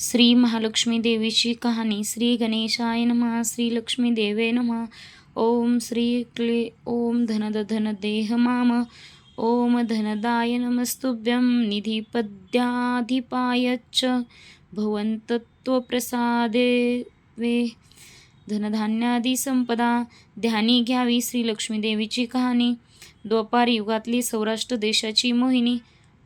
श्री महालक्ष्मी देवीची कहाणी. श्री गणेशाय नमः. श्री लक्ष्मी देवे नमः. ओम श्री क्ले ओम धन देह माम. ओम धनदाय नमस्तुभ्यं. निधिपद्याधिपायच्च भवन्तत्वप्रसादे वे धनधान्यादी संपदा. ध्यानी घ्यावी. श्री लक्ष्मी देवीची कहाणी. द्वापार युगातली सौराष्ट्र देशाची मोहिनी.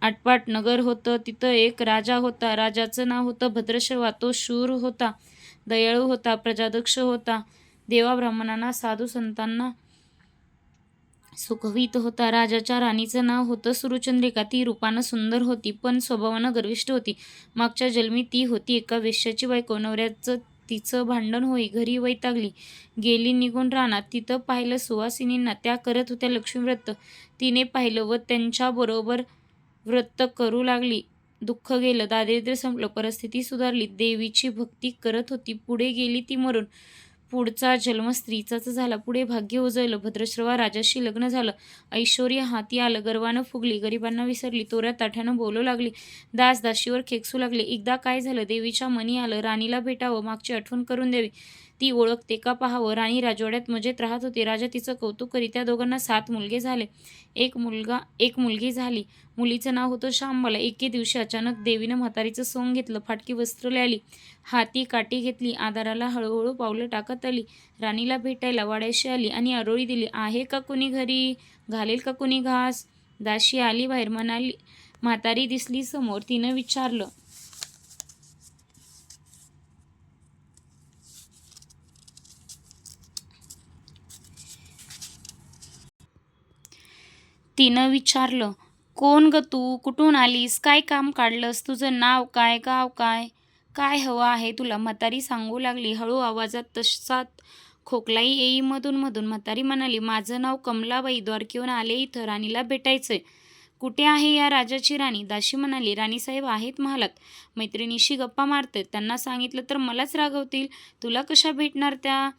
आटपाट नगर होतं. तिथं एक राजा होता. राजाचं नाव होतं भद्रश्रवा. तो शूर होता, दयाळू होता, प्रजादक्ष होता. देवा ब्राह्मणांना, साधू संतांना सुखवीत होता. राजाच्या राणीचं नाव होतं सुरुचंद्रिका. ती रूपानं सुंदर होती, पण स्वभावानं गर्विष्ठ होती. मागच्या जन्मी ती होती एका वेश्याची बायको. नवऱ्याचं तिचं भांडण होई घरी वैतागली. गेली निघून रानात. तिथं पाहिलं सुवासिनींना. त्या करत होत्या लक्ष्मीव्रत. तिने पाहिलं व त्यांच्याबरोबर व्रत करू लागली. दुःख गेलं, दारिद्र्य संपलं, परिस्थिती सुधारली. देवीची भक्ती करत होती. पुढे गेली ती मरून. पुढचा जन्म स्त्रीचाच झाला. पुढे भाग्य उजळलं. भद्रश्रवा राजाशी लग्न झालं. ऐश्वर्य हाती आलं. गर्वानं फुगली. गरिबांना विसरली. तोऱ्या ताठ्यानं बोलू लागली. दास दाशीवर खेकसू लागले. एकदा काय झालं, देवीच्या मनी आलं राणीला भेटावं, मागची आठवण करून द्यावी, ती ओळखते का पाहावं. राणी राजवाड्यात मजेत राहत होती. राजा तिचं कौतुक करी. त्या दोघांना 7 मुलगे झाले. एक मुलगी झाली. मुलीचं नाव होतं शांबाला. एके दिवशी अचानक देवीनं म्हातारीचं सोंग घेतलं. फाटकी वस्त्र ल्याली, हाती काठी घेतली. आधाराला हळूहळू पावलं टाकत आली. राणीला भेटायला वाड्याशी आली आणि आरोळी दिली. आहे का कुणी घरी? घालेल का कुणी घास? दाशी आली बाहेर. म्हणाली, म्हातारी दिसली समोर. तिनं विचारलं, कोण ग तू? कुठून आलीस? काय काम काढलंस? तुझं नाव काय? गाव काय? काय हवं आहे तुला? म्हातारी सांगू लागली. हळू आवाजात तसाच खोकलाही येई मधून मधून. म्हातारी म्हणाली, माझं नाव कमलाबाई. द्वारकेहून आले इथं. राणीला भेटायचंय. कुठे आहे या राजाची राणी? दाशी म्हणाली, राणीसाहेब आहेत महालात. मैत्रिणीशी गप्पा मारतात. त्यांना सांगितलं तर मलाच रागवतील. तुला कशा भेटणार त्या?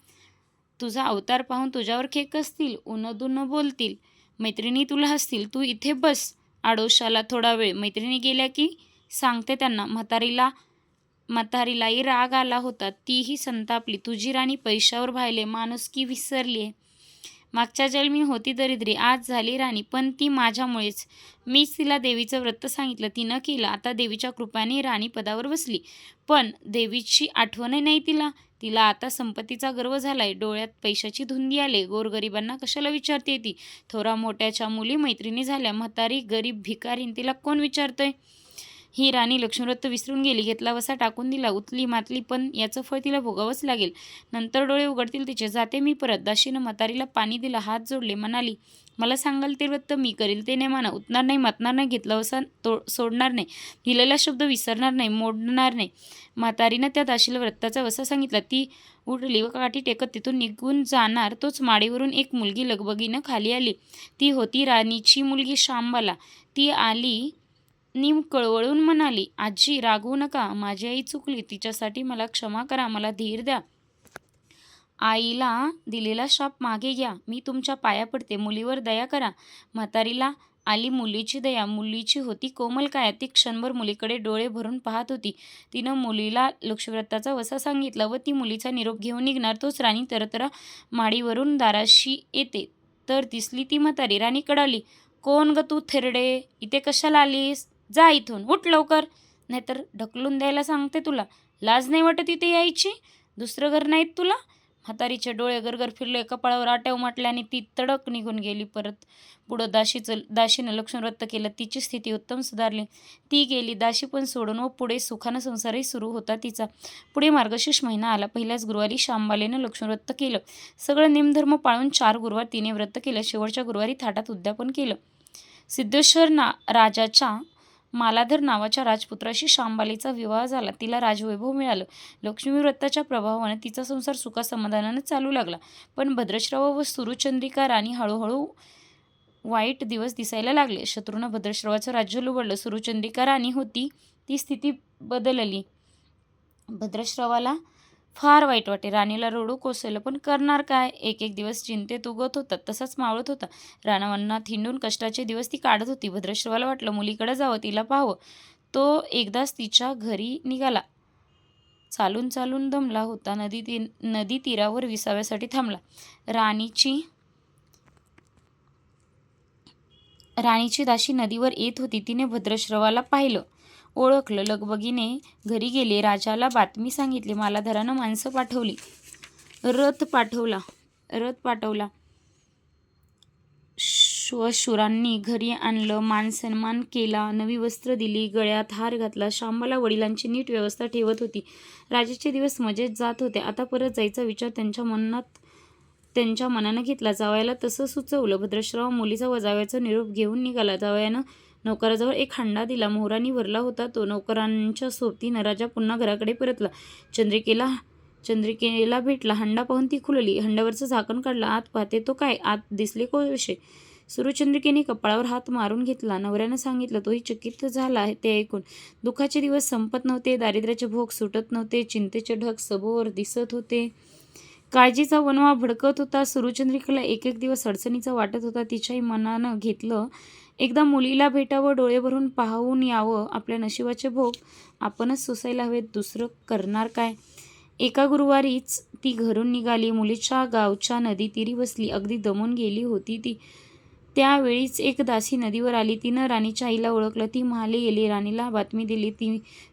तुझा अवतार पाहून तुझ्यावर खेकसतील, उनदुन बोलतील. मैत्रिणी तुला हसतील. तू इथे बस आडोशाला थोडा वेळ. मैत्रिणी गेल्या की सांगते त्यांना. म्हातारीलाही राग आला होता. तीही संतापली. तुझी राणी पैशावर भायले, माणुसकी विसरलीये. मागच्या जन्मी होती दरिद्री, आज झाली राणी, पण ती माझ्यामुळेच. मीच तिला देवीचं व्रत सांगितलं, तिनं केलं. आता देवीच्या कृपाने राणी पदावर बसली. पण देवीची आठवण नाही तिला. तिला आता संपत्तीचा गर्व झालाय. डोळ्यात पैशाची धुंदी आले. गोरगरिबांना कशाला विचारते ती? थोरा मोठ्याच्या मुली मैत्रिणी झाल्या. म्हातारी गरीब भिकारीन तिला कोण विचारतंय? ही राणी लक्ष्मीव्रत विसरून गेली. घेतला वसा टाकून दिला. उतली मातली, पण याचं फळ तिला भोगावंच लागेल. नंतर डोळे उघडतील तिचे. जाते मी परत. दाशीनं म्हातारीला पाणी दिलं. हात जोडले. म्हणाली, मला सांगाल ते व्रत मी करील ते नेमानं. उतणार नाही, मातणार नाही, घेतला वसा सोडणार नाही, दिलेला शब्द विसरणार नाही, मोडणार नाही. म्हातारीनं त्या दाशीला व्रताचा वसा सांगितला. ती उठली व काठी टेकत तिथून निघून जाणार तोच माडीवरून एक मुलगी लगबगीनं खाली आली. ती होती राणीची मुलगी शांबाला. ती आली नीम कळवळून म्हणाली, आजी रागवू नका. माझी आई चुकली. तिच्यासाठी मला क्षमा करा. मला धीर द्या. आईला दिलेला शाप मागे घ्या. मी तुमच्या पाया पडते. मुलीवर दया करा. म्हातारीला आली मुलीची दया. मुलीची होती कोमलकाया. ती क्षणभर मुलीकडे डोळे भरून पाहत होती. तिनं मुलीला लक्ष्मीव्रताचा वसा सांगितला व ती मुलीचा निरोप घेऊन निघणार तोच राणी तरतरा माडीवरून दाराशी येते तर दिसली ती म्हातारी. राणी कडाली, कोण ग तू थेरडे? इथे कशाला आलीस? जा इथून, उठ लवकर, नाहीतर ढकलून द्यायला सांगते तुला. लाज नाही वाटत इथे यायची? दुसरं घर नाहीत तुला? म्हातारीचे डोळे गरगर फिरले. कपाळावर आट्या म्हटल्या आणि ती तडक निघून गेली परत. पुढं दाशीनं लक्ष्मीव्रत केलं. तिची स्थिती उत्तम सुधारली. ती गेली. दाशी पण सोडून व पुढे सुखानं संसारही सुरू होता तिचा. पुढे मार्गशीर्ष महिना आला. पहिल्याच गुरुवारी शांबालेनं लक्ष्मीव्रत केलं. सगळं नियमधर्म पाळून 4 गुरुवार तिने व्रत केलं. शेवटच्या गुरुवारी थाटात उद्यापन केलं. सिद्धेश्वर राजाच्या मालाधर नावाच्या राजपुत्राशी शांबालेचा विवाह झाला. तिला राजवैभव मिळालं. लक्ष्मी व्रताच्या प्रभावानं तिचा संसार सुखासमाधानानं चालू लागला. पण भद्रश्रवा व सुरुचंद्रिका राणी हळूहळू वाईट दिवस दिसायला लागले. शत्रूनं भद्रश्रवाचं राज्य लुबडलं. सुरुचंद्रिका राणी होती ती स्थिती बदलली. भद्रश्रवाला फार वाईट वाटे. राणीला रडू कोसळलं, पण करणार काय? एक एक दिवस चिंतेत उगत होता, तसाच मावळत होता. रानावनात हिंडून कष्टाचे दिवस ती काढत होती. भद्रश्रवाला वाटलं मुलीकडे जावं, तिला पाहावं. तो एकदाच तिच्या घरी निघाला. चालून चालून दमला होता. नदी तीरावर विसाव्यासाठी थांबला. राणीची दासी नदीवर येत होती. तिने भद्रश्रवाला पाहिलं, ओळखलं. लगबगीने घरी गेले. राजाला बातमी सांगितली. मालाधरानं माणसं पाठवली, रथ पाठवला. शूरांनी घरी आणलं, मानसन्मान केला, नवी वस्त्र दिली, गळ्यात हार घातला. शांबाला वडिलांची नीट व्यवस्था ठेवत होती. राजाचे दिवस मजेत जात होते. आता परत जायचा विचार त्यांच्या मनानं घेतला. जावयाला तसं सुचवलं. भद्रश्राव मुलीचा व जावयाचा निरोप घेऊन निघाला. जावयानं नौकराजवळ एक हंडा दिला. मोहरांनी भरला होता तो. नौकरांच्या सोबतीनं राजा पुन्हा घराकडे परतला. चंद्रिकेला भेटला. हंडा पाहून ती खुलली. हंड्यावरचं झाकण काढलं. आत पाहते तो काय, आत दिसले कोळसे. सुरचंद्रिकेने कपाळावर हात मारून घेतला. नवऱ्यानं सांगितलं. तोही चकित झाला ते ऐकून. दुःखाचे दिवस संपत नव्हते, दारिद्र्याचे भोग सुटत नव्हते, चिंतेचे ढग सभोवर दिसत होते, काळजीचा वणवा भडकत होता. सुरचंद्रिकेला एक एक दिवस अडचणीचा वाटत होता. तिच्याही मनानं घेतलं, एकदा मुलीला भेटावं, डोळे भरून पाहून यावं. आपल्या नशिबाचे भोग आपणच सोसायला हवेत, दुसरं करणार काय. एका गुरुवारीच ती घरून निघाली. मुलीच्या गावच्या नदीतीरी बसली. अगदी दमून गेली होती ती. त्यावेळीच एक दासी नदीवर आली. तिनं राणीच्या आईला ओळखलं. ती महाली गेली. राणीला बातमी दिली.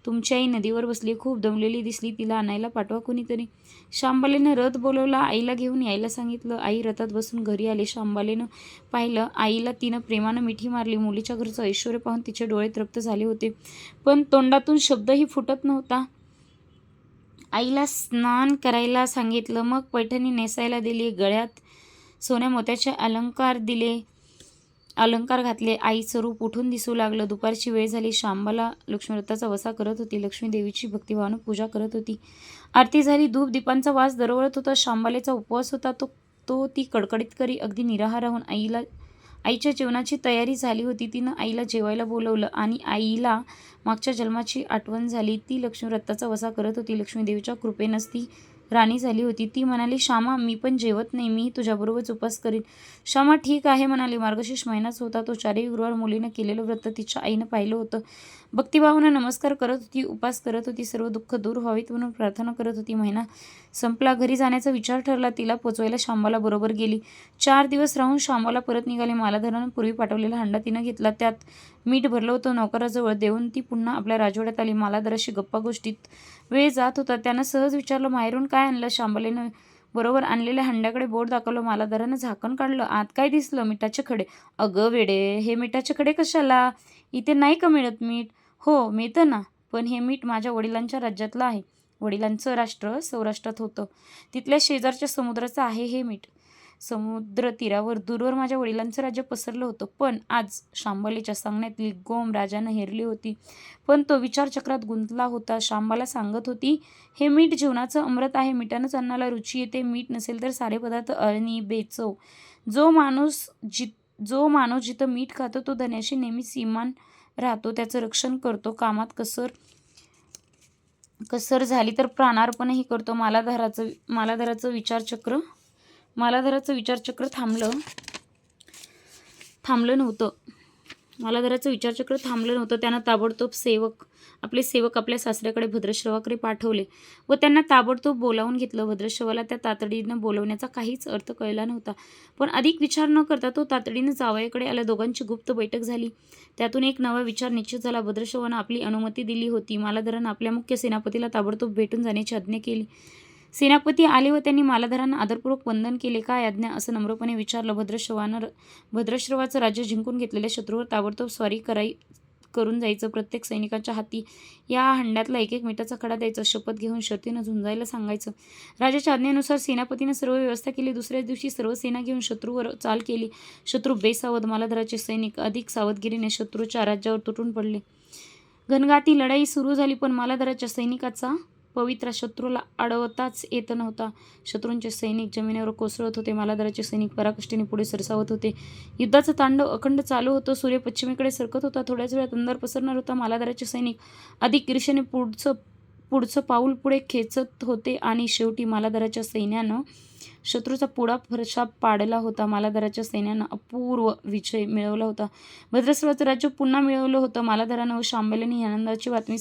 तुमची आई नदीवर बसली, खूप दमलेली दिसली, तिला आणायला पाठवा कोणीतरी. शांबालेनं रथ बोलवला. आईला घेऊन यायला सांगितलं. आई रथात बसून घरी आली. शांबालेनं पाहिलं. आईला तिनं प्रेमानं मिठी मारली. मुलीच्या घरचं ऐश्वर्य पाहून तिचे डोळे तृप्त झाले होते, पण तोंडातून शब्दही फुटत नव्हता. आईला स्नान करायला सांगितलं. मग पैठणी नेसायला दिली. गळ्यात सोन्या मोत्याचे अलंकार घातले. आईचं रूप उठून दिसू लागलं. दुपारची वेळ झाली. शांबाला लक्ष्मीव्रताचा वसा करत होती. लक्ष्मी देवीची भक्तिभावानं पूजा करत होती. आरती झाली. धूप दीपांचा वास दरवळत होता. शांबालेचा उपवास होता. तो ती कडकडीत करी, अगदी निराहार राहून. आईच्या जेवणाची तयारी झाली होती. तिनं आईला जेवायला बोलवलं आणि आईला मागच्या जन्माची आठवण झाली. ती लक्ष्मीव्रताचा वसा करत होती. लक्ष्मीदेवीच्या कृपेनंच ती राणी झाली होती. ती म्हणाली, श्यामा, मी पण जेवत नाही, मी तुझ्याबरोबरच उपास करीन. श्यामा ठीक आहे म्हणाली. मार्गशीर्ष महिनाच होता. तो 4 गुरुवार मुलीनं केलेलं व्रत तिच्या आईनं पाहिलं होतं. भक्तिभावानं नमस्कार करत होती, उपास करत होती, सर्व दुःख दूर व्हावीत म्हणून प्रार्थना करत होती. महिना संपला. घरी जाण्याचा विचार ठरला. तिला पोचवायला शांबाला बरोबर गेली. 4 दिवस राहून शांबाला परत निघाली. मालाधरानं पूर्वी पाठवलेला हंडा तिनं घेतला. त्यात मीठ भरलं होतं. नौकराजवळ देऊन ती पुन्हा आपल्या राजवाड्यात आली. मालाधराशी गप्पा गोष्टीत वेळ जात होता. त्यानं सहज विचारलं, माहेरून काय आणलं? शांबालेनं बरोबर आणलेल्या हंड्याकडे बोट दाखवलं. मालाधरानं झाकण काढलं. आत काय दिसलं? मिठाचे खडे. अगं वेडे, हे मिठाचे खडे कशाला? इथे नाही का मिळत मीठ? हो मिळतं ना, पण हे मीठ माझ्या वडिलांच्या राज्यातलं आहे. वडिलांचं राष्ट्र सौराष्ट्रात होतं. तिथल्या शेजारच्या समुद्राचं आहे हे मीठ. समुद्र तीरावर दूरवर माझ्या वडिलांचं राज्य पसरलं होतं. पण आज शांबालेच्या सांगण्यातली गोम राजानं हेरली होती. पण तो विचारचक्रात गुंतला होता. शांबाला सांगत होती, हे मीठ जीवनाचं अमृत आहे. मिठानंच अन्नाला रुची येते. मीठ नसेल तर सारे पदार्थ अळणी, बेचव. जो माणूस जिथं मीठ खातो तो धन्याशी नेहमी सीमान राहतो, त्याचं रक्षण करतो, कामात कसर झाली तर प्राणार्पणही करतो. मालाधराचं विचारचक्र थांबलं नव्हतं. त्यानं ताबडतोब आपले सेवक आपल्या सासऱ्याकडे भद्रश्रवाकडे पाठवले व त्यांना ताबडतोब बोलावून घेतलं. भद्रश्रवाला त्या तातडीनं बोलवण्याचा काहीच अर्थ कळला नव्हता, पण अधिक विचार न करता तो तातडीनं जावयाकडे आला. दोघांची गुप्त बैठक झाली. त्यातून एक नवा विचार निश्चित झाला. भद्रश्रवानं आपली अनुमती दिली होती. मालाधरानं आपल्या मुख्य सेनापतीला ताबडतोब भेटून जाण्याची आज्ञा केली. सेनापती आले व त्यांनी मालाधरांना आदरपूर्वक वंदन केले. काय आज्ञा? असं नम्रपणे विचारलं. भद्रश्रवाचं राज्य जिंकून घेतलेल्या शत्रूवर ताबडतोब स्वारी करून जायचं. प्रत्येक सैनिकाच्या हाती या हंड्यातला एक मिठाचा खडा द्यायचा. शपथ घेऊन शर्तीनं झुंजायला सांगायचं. राजाच्या आज्ञेनुसार सेनापतीनं सर्व व्यवस्था केली. दुसऱ्याच दिवशी सर्व सेना घेऊन शत्रूवर चाल केली. शत्रू बेसावध. मालाधराचे सैनिक अधिक सावधगिरीने शत्रूच्या राज्यावर तुटून पडले. घनघाती लढाई सुरू झाली, पण मालाधराच्या सैनिकाचा पवित्रा शत्रूला अडवताच येत नव्हता. शत्रूंचे सैनिक जमिनीवर कोसळत होते. मालाधराचे सैनिक पराकाष्ठेने पुढे सरसावत होते. युद्धाचं तांडव अखंड चालू होतं. सूर्य पश्चिमेकडे सरकत होता. थोड्याच वेळात अंधार पसरणार होता. मालाधराचे सैनिक अधिक ईर्ष्येने पुढचं पाऊल पुढे खेचत होते आणि शेवटी मालाधराच्या सैन्यानं शत्रूचा पुढा फरशा पाडला होता. मालाधराच्या सैन्यानं अपूर्व विजय मिळवला होता. भद्रश्रवाचं राज्य पुन्हा मिळवलं होतं. मालाधरानं व शांबालेनं ही आनंदाची बातमी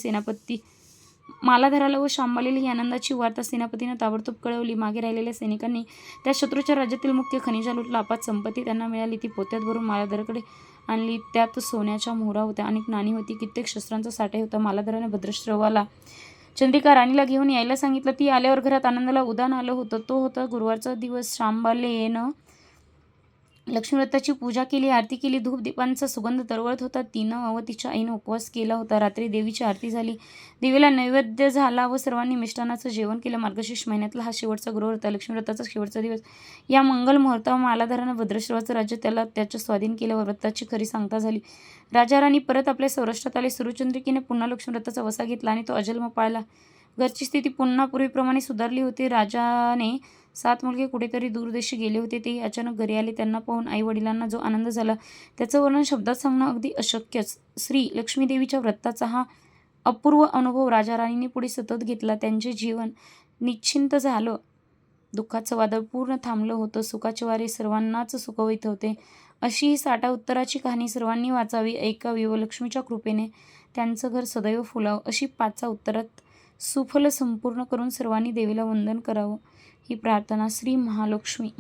मालाधराला व शांबालेला ही आनंदाची वार्ता सेनापतीनं ताबडतोब कळवली. मागे राहिलेल्या सैनिकांनी त्या शत्रूच्या राज्यातील मुख्य खनिजा लुटला. अफाट संपत्ती त्यांना मिळाली. ती पोत्यात भरून मालाधराकडे आणली. त्यात सोन्याच्या मोहरा होत्या, अनेक नाणी होती, कित्येक शस्त्रांचा साठा होता. मालाधराने भद्रश्रवाला चंद्रिका राणीला घेऊन यायला सांगितलं. ती आल्यावर घरात आनंदाला उधाण आलं होतं. तो होता गुरुवारचा दिवस. शांबालेनं लक्ष्मीव्रताची पूजा केली, आरती केली. धूप दीपांचा सुगंध तरवळत होता. तिनं व तिच्या आईनं उपवास केला होता. रात्री देवीची आरती झाली, देवीला नैवेद्य झाला व सर्वांनी मिष्टान्नाचं जेवण केलं. मार्गशीर्ष महिन्यातला हा शेवटचा गुरुवार होता, लक्ष्मीव्रताचा शेवटचा दिवस. या मंगल मुहूर्तावर मालाधरानं भद्रश्रवाचं राज्य त्याच्या स्वाधीन केलं व व्रताची खरी सांगता झाली. राजा राणी परत आपल्या सौराष्ट्रात आले. सुरचंद्रिकेने पुन्हा लक्ष्मीव्रताचा वसा घेतला आणि तो अजन्म पाळला. घरची स्थिती पुन्हा पूर्वीप्रमाणे सुधारली होती. राजाने 7 मुलगे कुठेतरी दूरदेशी गेले होते. तेही अचानक घरी आले. त्यांना पाहून आई वडिलांना जो आनंद झाला त्याचं वर्णन शब्दात सांगणं अगदी अशक्यच. श्री लक्ष्मीदेवीच्या व्रताचा हा अपूर्व अनुभव राजा राणींनी पुढे सतत घेतला. त्यांचे जीवन निश्चिंत झालं. दुःखाचं वादळ पूर्ण थांबलं होतं. सुखाचे वारे सर्वांनाच सुखवित होते. अशी ही साठा उत्तराची कहाणी सर्वांनी वाचावी, ऐकावी व लक्ष्मीच्या कृपेने त्यांचं घर सदैव फुलावं अशी पाचा उत्तरात सुफल संपूर्ण करून सर्वांनी देवीला वंदन करावं ही प्रार्थना. श्री महालक्ष्मी.